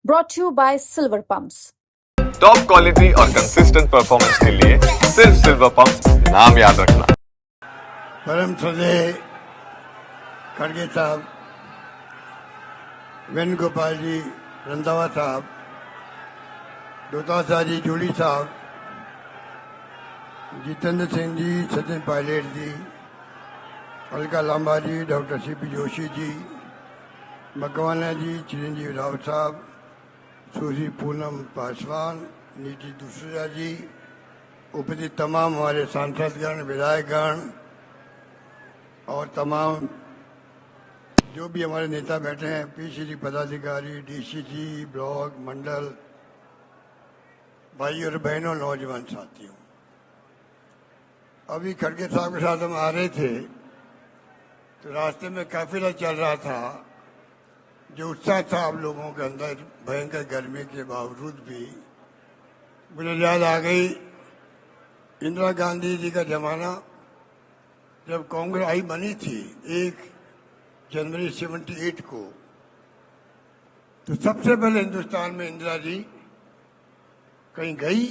brought to you by Silver Pumps. Top quality और consistent performance के लिए सिर्फ सिल्वर पंप्स नाम याद रखना। परम श्रद्धेय खड़गे साहब, वेणुगोपाल जी रंधावा साहब, डोटासरा जी जूली साहब, जितेंद्र सिंह जी, सचिन पायलट जी, अलका लांबा जी, डॉक्टर सीपी जोशी जी, मकवाना जी, चिरंजीव राव साहब, सुश्री पूनम पासवान, नीति दूसरा जी, उपस्थित तमाम हमारे सांसदगण, विधायकगण और तमाम जो भी हमारे नेता बैठे हैं, पीसीसी पदाधिकारी, डीसीसी, ब्लॉक, मंडल, भाई और बहनों, नौजवान साथियों, अभी खड़गे साहब के साथ हम आ रहे थे तो रास्ते में काफिला चल रहा था। जो उत्साह था आप लोगों के अंदर भयंकर गर्मी के बावजूद भी, मुझे याद आ गई इंदिरा गांधी जी का जमाना, जब कांग्रेस आई बनी थी 1 जनवरी 78 को। तो सबसे पहले हिंदुस्तान में इंदिरा जी कहीं गई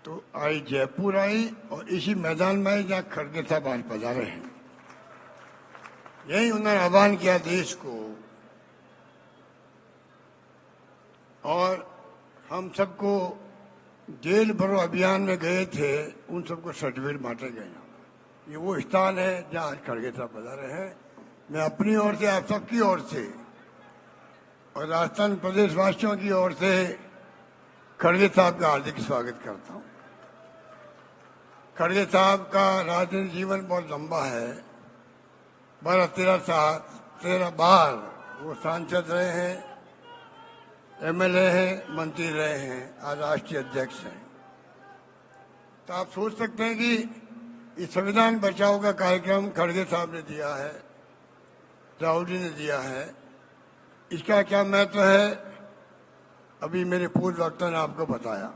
तो आई, जयपुर आई और इसी मैदान में आई जहाँ खड़गे साहब आज पधारे हैं। यही उन्होंने आह्वान किया देश को, और हम सबको जेल भरो अभियान में गए थे, उन सबको सर्टिफिकेट बांटे गए। ये वो स्थान है जहाँ आज खड़गे साहब पधारे हैं। मैं अपनी ओर से, आप सबकी ओर से और राजस्थान प्रदेश वासियों की ओर से खड़गे साहब का हार्दिक स्वागत करता हूँ। खड़गे साहब का राजनीतिक जीवन बहुत लंबा है। 13 बार वो सांसद रहे हैं, एमएलए हैं, मंत्री रहे हैं, आज राष्ट्रीय अध्यक्ष हैं। तो आप सोच सकते हैं कि इस संविधान बचाओ का कार्यक्रम खड़गे साहब ने दिया है, राहुल जी ने दिया है, इसका क्या महत्व है। अभी मेरे पूर्व वक्ता ने आपको बताया।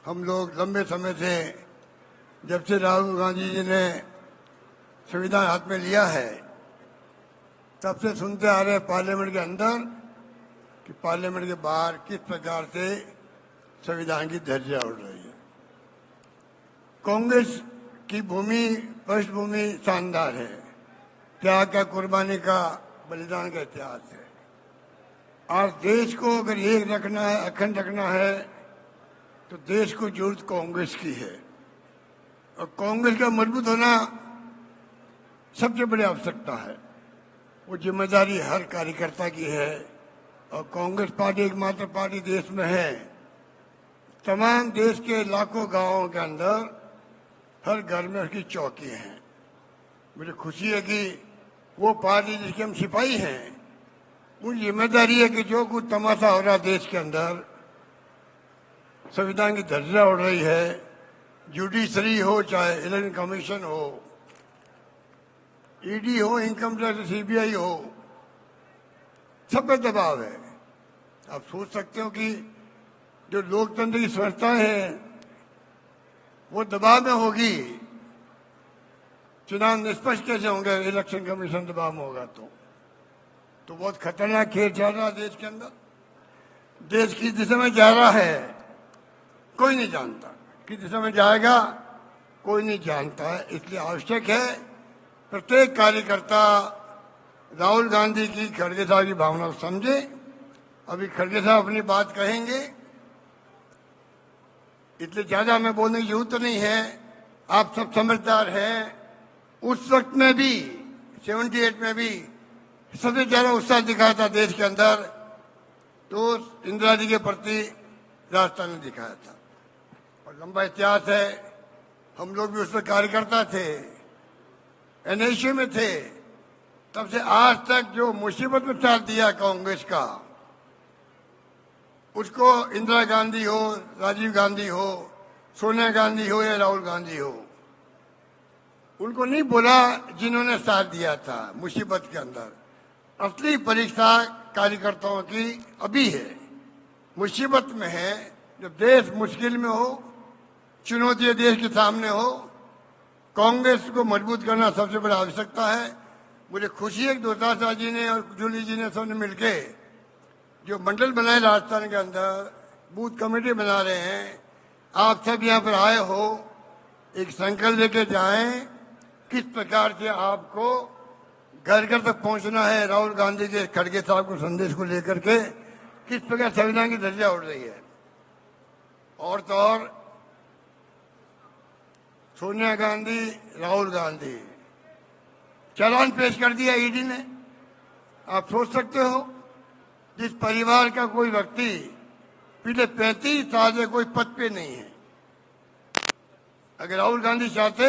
हम लोग लंबे समय से, जब से राहुल गांधी जी ने संविधान हाथ में लिया है, तब से सुनते आ रहे पार्लियामेंट के अंदर कि पार्लियामेंट के बाहर किस प्रकार से संविधान की धज्जियां उड़ रही है। कांग्रेस की भूमि, पृष्ठभूमि शानदार है, त्याग का, कुर्बानी का, बलिदान का इतिहास है। आज देश को अगर एक रखना है, अखंड रखना है, तो देश को जरूरत कांग्रेस की है। और कांग्रेस का मजबूत होना सबसे बड़ी आवश्यकता है। वो जिम्मेदारी हर कार्यकर्ता की है। और कांग्रेस पार्टी एकमात्र पार्टी देश में है, तमाम देश के लाखों गांवों के अंदर हर घर में उसकी चौकी है। मुझे खुशी है कि वो पार्टी जिसके हम सिपाही हैं, उन जिम्मेदारी है कि जो कुछ तमाशा हो रहा देश के अंदर, संविधान की धज्जियां उड़ रही है, जुडिशरी हो, चाहे इलेक्शन कमीशन हो, ईडी हो, इनकम टैक्स, सीबीआई हो, सब पे दबाव है। आप सोच सकते हो कि जो लोकतंत्र की संस्थाएं हैं वो दबाव में होगी, चुनाव निष्पक्ष कैसे होंगे, इलेक्शन कमीशन दबाव में होगा तो बहुत खतरनाक खेल चल रहा है देश के अंदर। देश किस दिशा में जा रहा है कोई नहीं जानता, किस दिशा में जाएगा कोई नहीं जानता है। इसलिए आवश्यक है प्रत्येक कार्यकर्ता राहुल गांधी की, खड़गे साहब की भावना को समझे। अभी खड़गे साहब अपनी बात कहेंगे, इसलिए ज्यादा हमें बोलने की जरूरत नहीं है। आप सब समझदार हैं। उस वक्त में भी, 78 में भी सबसे ज्यादा उत्साह दिखाया था देश के अंदर, तो इंदिरा जी के प्रति राजस्थान ने दिखाया था। और लंबा इतिहास है, हम लोग भी उसमें कार्यकर्ता थे, एनएसयू में थे। तब से आज तक जो मुसीबत में साथ दिया कांग्रेस का, उसको इंदिरा गांधी हो, राजीव गांधी हो, सोनिया गांधी हो या राहुल गांधी हो, उनको नहीं बोला जिन्होंने साथ दिया था मुसीबत के अंदर। असली परीक्षा कार्यकर्ताओं की अभी है, मुसीबत में है। जब देश मुश्किल में हो, चुनौतियां देश के सामने हो, कांग्रेस को मजबूत करना सबसे बड़ी आवश्यकता है। मुझे खुशी है कि डोटासरा जी ने और जूली जी ने सबने मिलके जो मंडल बनाए राजस्थान के अंदर, बूथ कमेटी बना रहे हैं, आप सब यहाँ पर आए हो, एक संकल्प लेके जाएं किस प्रकार से आपको घर घर तक पहुंचना है। राहुल गांधी के खड़गे साहब को संदेश को लेकर के किस प्रकार संविधान की धज्जियां उड़ रही है। और तो और सोनिया गांधी, राहुल गांधी, चालान पेश कर दिया ईडी ने। आप सोच सकते हो, जिस परिवार का कोई व्यक्ति पिछले 35 साल से कोई पद पे नहीं है, अगर राहुल गांधी चाहते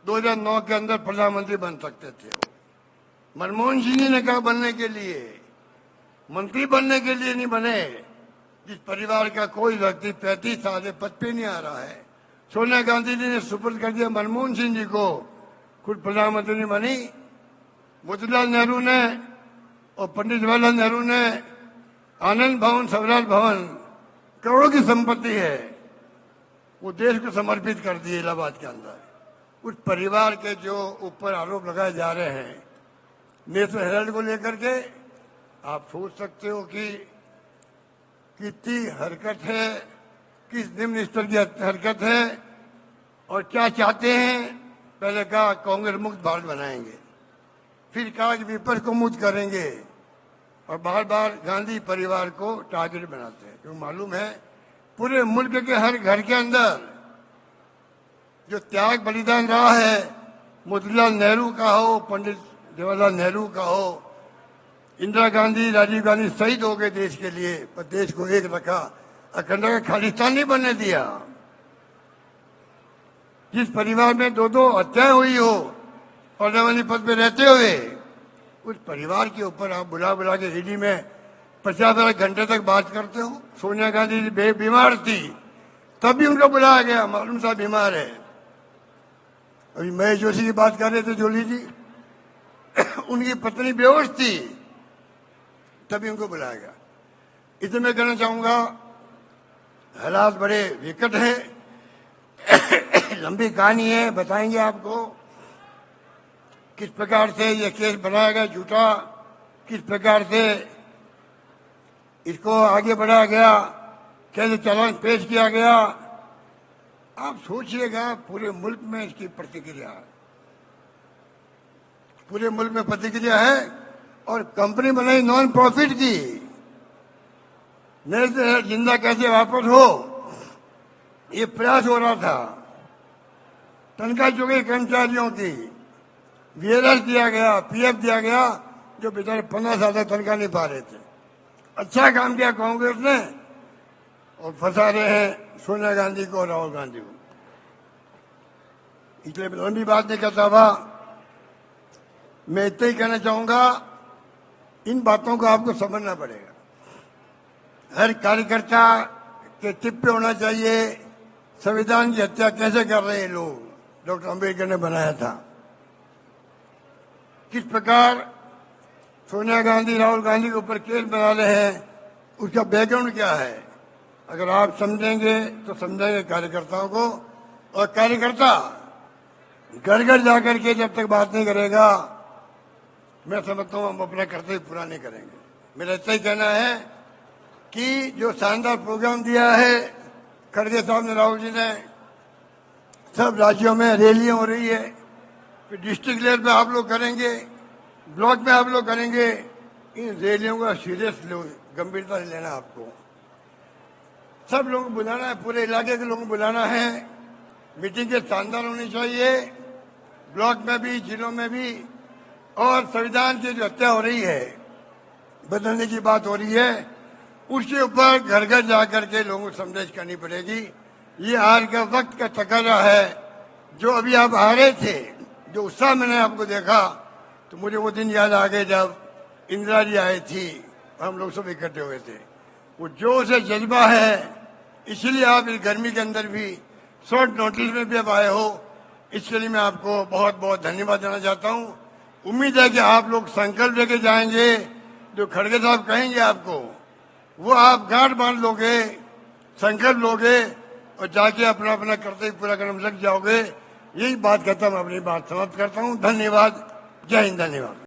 2009 के अंदर प्रधानमंत्री बन सकते थे। मनमोहन सिंह जी ने कहा बनने के लिए, मंत्री बनने के लिए नहीं बने। जिस परिवार का कोई व्यक्ति 35 साल से पद पे नहीं आ रहा है, सोनिया गांधी जी ने सुपुर्द कर दिया मनमोहन सिंह जी को, खुद प्रधानमंत्री नहीं बनी। मोतीलाल नेहरू ने और पंडित जवाहरलाल नेहरू ने आनंद भवन, स्वराज भवन, करोड़ों की संपत्ति है, वो देश को समर्पित कर दिए इलाहाबाद के अंदर। उस परिवार के जो ऊपर आरोप लगाए जा रहे हैं नेशनल हेराल्ड को लेकर के, आप सोच सकते हो कि कितनी हरकत है, किस निम्न स्तर की हरकत है और क्या चाहते हैं। पहले कहा कांग्रेस मुक्त भारत बनाएंगे, फिर कहा कि विपक्ष को मुक्त करेंगे, और बार बार गांधी परिवार को टारगेट बनाते हैं। क्योंकि मालूम है पूरे मुल्क के हर घर के अंदर जो त्याग बलिदान रहा है, मोतीलाल नेहरू का हो, पंडित जवाहरलाल नेहरू का हो, इंदिरा गांधी, राजीव गांधी शहीद हो गए देश के लिए, पर देश को एक रखा, अखंड का खालिस्तान नहीं बनने दिया। जिस परिवार में 2-2 हत्याएं हुई हो प्रधानमंत्री पद पे रहते हुए, उस परिवार के ऊपर आप बुला बुला के ईडी में 50 घंटे तक बात करते हो। सोनिया गांधी जी बीमार थी, तब भी उनको बुलाया गया, मालूम साहब बीमार है। अभी महेश जोशी की बात कर रहे थे, जोली जी, उनकी पत्नी बेहोश थी, तभी उनको बुलाया गया। इसे मैं कहना चाहूंगा, हालात बड़े विकट हैं, लंबी कहानी है, बताएंगे आपको किस प्रकार से ये केस बनाया गया झूठा, किस प्रकार से इसको आगे बढ़ाया गया, कैसे चालान पेश किया गया। आप सोचिएगा, पूरे मुल्क में इसकी प्रतिक्रिया है, पूरे मुल्क में प्रतिक्रिया है। और कंपनी बनाई नॉन प्रॉफिट की, नेशनल जिंदा कैसे वापस हो, ये प्रयास हो रहा था। तनख्वाह चुकी कर्मचारियों की, वीएलएस दिया गया, पीएफ दिया गया, जो बेचारे 15 साल तक तनख्वाह नहीं पा रहे थे। अच्छा काम किया कांग्रेस ने, और फंसा रहे हैं सोनिया गांधी को और राहुल गांधी को। इसलिए मैं लंबी बात नहीं करता हुआ, मैं इतना ही कहना चाहूंगा, इन बातों को आपको समझना पड़ेगा। हर कार्यकर्ता के टिप पे होना चाहिए संविधान की हत्या कैसे कर रहे हैं लोग, डॉक्टर अम्बेडकर ने बनाया था। किस प्रकार सोनिया गांधी, राहुल गांधी के ऊपर केस बना रहे हैं, उसका बैकग्राउंड क्या है, अगर आप समझेंगे तो समझेंगे कार्यकर्ताओं को। और कार्यकर्ता घर घर जाकर के जब तक बात नहीं करेगा, मैं समझता हूं हम अपना कर्तव्य पूरा नहीं करेंगे। मेरा इतना ही कहना है कि जो शानदार प्रोग्राम दिया है खड़गे साहब ने, राहुल जी ने, सब राज्यों में रैलियां हो रही है, फिर डिस्ट्रिक्ट लेवल पे आप लोग करेंगे, ब्लॉक में आप लोग करेंगे। इन रैलियों का सीरियस गंभीरता से लेना, आपको सब लोगों को बुलाना है, पूरे इलाके के लोगों को बुलाना है। मीटिंग के शानदार होनी चाहिए, ब्लॉक में भी, जिलों में भी। और संविधान की जो हत्या हो रही है, बदलने की बात हो रही है, उसके ऊपर घर घर जाकर के लोगों को संदेश करनी पड़ेगी। ये आज का वक्त का तकाजा है। जो अभी आप आ रहे थे, जो उत्साह मैंने आपको देखा, तो मुझे वो दिन याद आ गए जब इंदिरा जी आई थी, हम लोग सब इकट्ठे हुए थे। वो जोश है, जज्बा है, इसलिए आप इस गर्मी के अंदर भी शॉर्ट नोटिस में भी अब आए हो। इसके लिए मैं आपको बहुत बहुत धन्यवाद देना चाहता हूँ। उम्मीद है कि आप लोग संकल्प लेके जाएंगे, जो खड़गे साहब कहेंगे आपको, वो आप गांठ बांध लोगे, संकल्प लोगे और जाके अपना अपना कर्तव्य पूरा करने में लग जाओगे। यही बात कहता हूँ, अपनी बात समाप्त करता हूँ। धन्यवाद। जय हिंद। धन्यवाद।